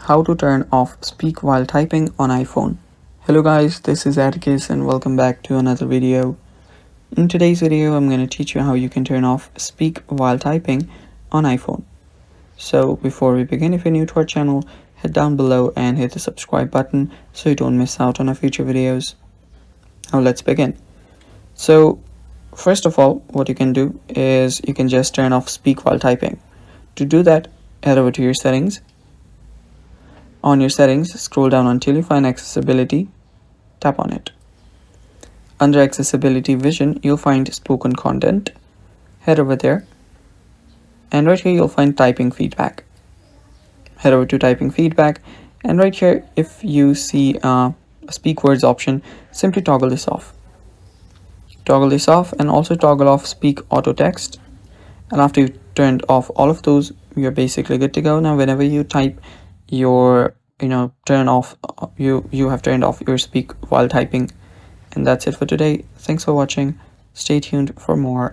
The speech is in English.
how to turn off speak while typing on iPhone. Hello guys, this is Atticus and welcome back to another video. In today's video, I'm going to teach you how you can turn off speak while typing on iPhone. So before we begin, if you're new to our channel, head down below and hit the subscribe button so you don't miss out on our future videos. Now let's begin. So first of all, what you can do is you can just turn off speak while typing. To do that, head over to your settings. On your settings, scroll down until you find accessibility, tap on it. Under accessibility vision, you'll find spoken content. Head over there. And right here, you'll find typing feedback. Head over to typing feedback. And right here, if you see a speak words option, simply toggle this off. Toggle this off and also toggle off speak auto text. And after you've turned off all of those, you're basically good to go. Now, whenever you type, you have turned off your speak while typing. And that's it for today. Thanks for watching. Stay tuned for more.